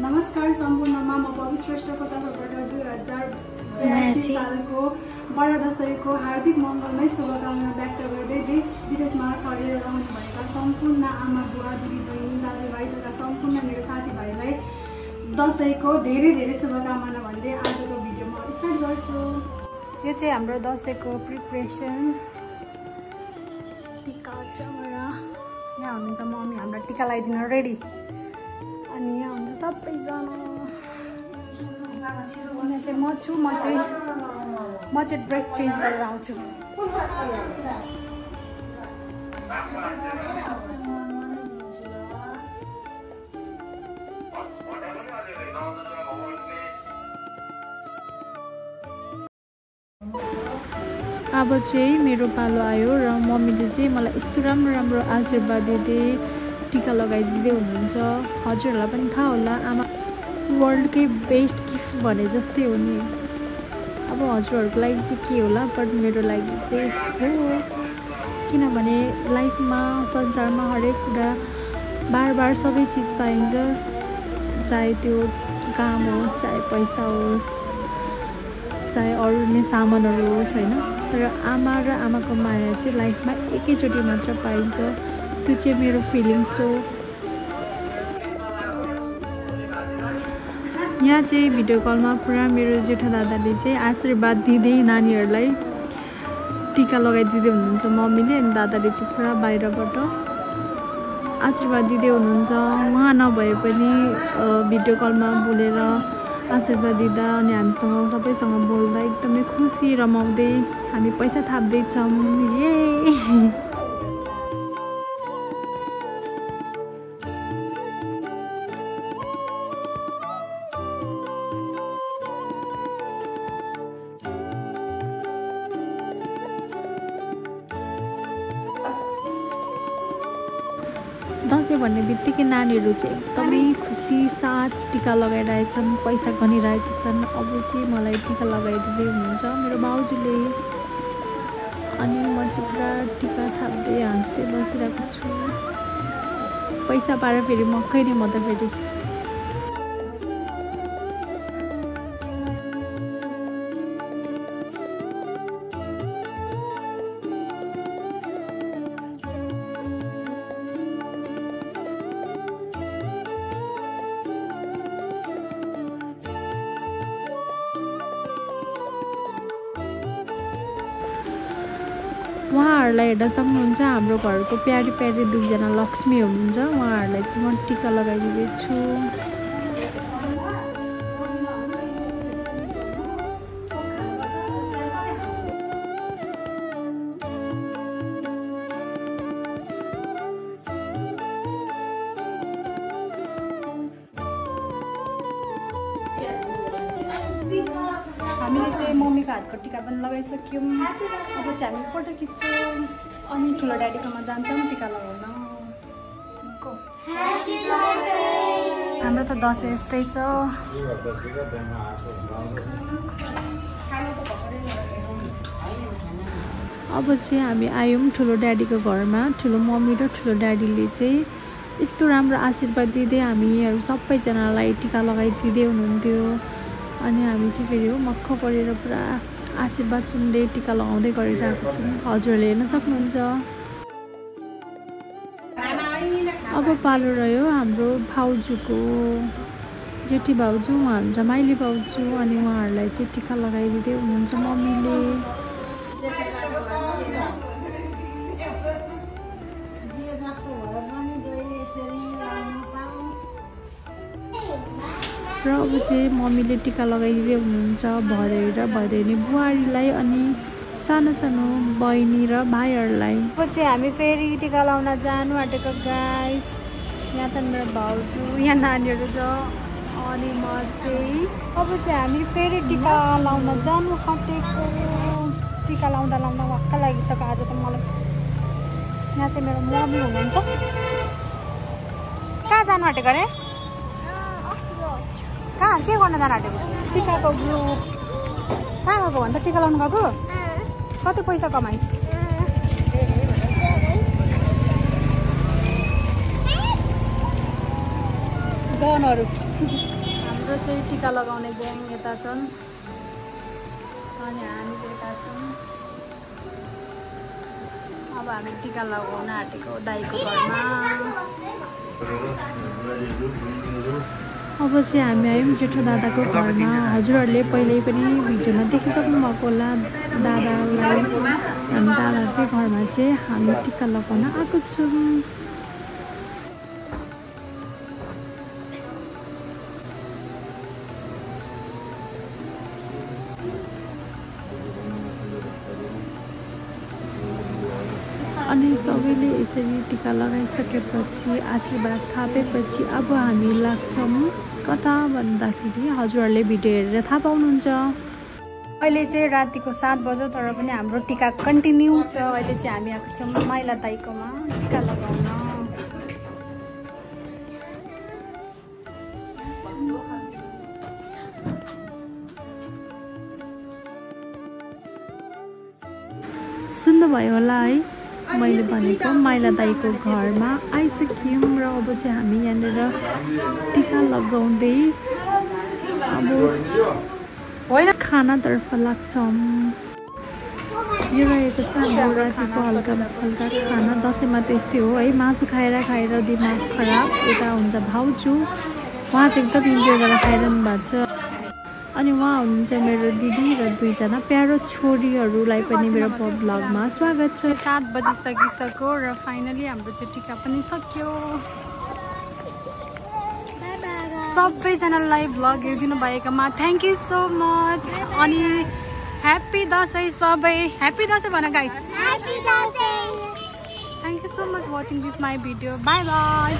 नमस्कार सम्पूर्णमा म पवि श्रेष्ठको तर्फबाट 2082 सालको बडा दशैंको हार्दिक मङ्गलमय शुभकामना व्यक्त गर्दै देश विदेशमा छरिएर रहनुभएका सम्पूर्ण आमा बुवा दिदी बहिनी दाजुभाइ तथा सम्पूर्ण मेरो साथीभाइलाई दशैंको धेरै धेरै शुभकामना भन्दै आजको भिडियो म स्टार्ट गर्छु। यो चाहिँ हाम्रो दशैंको प्रिपरेसन टिका चमरा। यहाँ हुनुहुन्छ मम्मी हाम्रो टिका लगाइदिन रेडी अनि यहाँ हुन्छ सबैजना। यहाँ चाहिँ म छु म चाहिँ ड्रेस चेन्ज गरेर आउँछु। अब चाहिँ मेरो पालो आयो र मम्मीले चाहिँ मलाई यस्तो राम्रो राम्रो आशीर्वाद दिँदै टिका लगाइदिँदै हुनुहुन्छ। हजुरहरूलाई पनि थाहा होला आमा वर्ल्डकै बेस्ट गिफ्ट भने जस्तै हो नि। अब हजुरहरूको लागि चाहिँ के होला बट मेरो लागि चाहिँ हो, किनभने लाइफमा संसारमा हरेक कुरा बार बार सबै चिज पाइन्छ, चाहे त्यो काम होस् चाहे पैसा होस् चाहे अरू नै सामानहरू होस् होइन। तर आमा र आमाको माया चाहिँ लाइफमा एकैचोटि मात्र पाइन्छ, त्यो चाहिँ मेरो फिलिङ्स हो। यहाँ चाहिँ भिडियो कलमा पुरा मेरो जेठा दादाले चाहिँ आशीर्वाद दिँदै नानीहरूलाई टिका लगाइदिँदै हुनुहुन्छ मम्मीले, अनि दादाले चाहिँ पुरा बाहिरबाट आशीर्वाद दिँदै हुनुहुन्छ। उहाँ नभए पनि भिडियो कलमा बोलेर आशीर्वाद दिँदा अनि हामीसँग सबैसँग बोल्दा एकदमै खुसी रमाउँदै हामी पैसा थाप्दैछौँ। ये दसैँ भन्ने बित्तिकै नानीहरू चाहिँ एकदमै खुसी साथ टिका लगाइरहेछन्, पैसा गनिरहेका छन्। अब चाहिँ मलाई टिका लगाइदिँदै हुनुहुन्छ मेरो बाउजीले, अनि म चाहिँ पुरा टिका थाप्दै हाँस्दै बसिरहेको छु। पैसा पाएर फेरि मक्कै नै म त फेरि। उहाँहरूलाई हेर्न सक्नुहुन्छ हाम्रो घरको प्यारी प्यारी दुईजना लक्ष्मी हुनुहुन्छ, उहाँहरूलाई चाहिँ म टिका लगाइदिँदैछु। हामीले चाहिँ मम्मीको हातको टिका पनि लगाइसक्यौँ। अब चाहिँ हामी फोटो खिच्छौँ अनि ठुलो ड्याडीकोमा जान्छौँ टिका लगाउन। हाम्रो त दसैँ यस्तै छ। अब चाहिँ हामी आयौँ ठुलो ड्याडीको घरमा। ठुलो मम्मी र ठुलो ड्याडीले चाहिँ यस्तो राम्रो आशीर्वाद दिँदै हामीहरू सबैजनालाई टिका लगाइदिँदै हुनुहुन्थ्यो। अनि हामी चाहिँ फेरि हो मक्ख परेर पुरा आशीर्वाद सुन्दै टिका लगाउँदै गरिरहेको छौँ। हजुरहरूले हेर्न सक्नुहुन्छ। अब पालो रह्यो हाम्रो भाउजूको। जेठी भाउजू उहाँ हुन्छ माइली भाउजू, अनि उहाँहरूलाई चाहिँ टिका लगाइदिँदै हुनुहुन्छ मम्मीले। र अब चाहिँ मम्मीले टिका लगाइदिँदै हुनुहुन्छ भदै र भदैनी बुहारीलाई अनि सानो सानो बहिनी र भाइहरूलाई। अब चाहिँ हामी फेरि टिका लाउन जानु आँटेको गाइस। यहाँ छन् मेरो भाउजू, यहाँ नानीहरू छ अनि म चाहिँ। अब चाहिँ हामी फेरि टिका लाउन जानु आँटेको। टिका लाउँदा लाउँदा वाक्क लागिसक्यो आज त मलाई। यहाँ चाहिँ मेरो मम्मी हुनुहुन्छ। कहाँ जानु आँटेको अरे? कहाँ के गर्न जानु आँटेको? टिकाको ग्रुप। कहाँ गएको भन्छ टिका लाउनु गएको? कति पैसा कमाइस्? गहनहरू हाम्रो चाहिँ टिका लगाउने ग्याङ यता छन् अनि हामी यता छौँ अब हामी टिका लगाउन आँटेको दाइको घरमा अब चाहिँ हामी आयौँ जेठो दादाको घरमा हजुरहरूले पहिल्यै पनि भिडियोमा देखिसक्नु भएको होला दादालाई अनि दादाहरूकै घरमा चाहिँ हामी टिका लगाउन आएको छौँ अनि सबैले यसरी टिका लगाइसकेपछि आशीर्वाद थापेपछि अब हामी लाग्छौँ कता भन्दाखेरि हजुरहरूले भिडियो हेरेर थाहा पाउनुहुन्छ अहिले चाहिँ रातिको 7 बज्यो तर पनि हाम्रो टिका कन्टिन्यू छ अहिले चाहिँ हामी आएको छौँ माइला दाइकोमा टिका लगाउन सुन्नुभयो होला है मैले भनेको माइला दाइको घरमा आइसक्यौँ र अब चाहिँ हामी यहाँनिर टिका लगाउँदै अब होइन खानातर्फ लाग्छौँ यो रहेको छ हाम्रो रातिको हल्का हल्का खाना दसैँमा त्यस्तै हो है मासु खाएर दिमाग खराब यता हुन्छ भाउजू उहाँ चाहिँ एकदम इन्जोय गरेर खाइरहनु भएको छ अनि उहाँ हुनुहुन्छ मेरो दिदी र 2 जना प्यारो छोरीहरूलाई पनि मेरो भ्लगमा स्वागत छ 7 बजिसकिसक्यो र फाइनली हाम्रो चाहिँ टिका पनि सक्यो सबैजनालाई भ्लग हेरिदिनु भएकोमा थ्याङ्क यू सो मच अनि ह्याप्पी दसैँ सबै ह्याप्पी दसैँ भन guys thank you so much watching this my video by by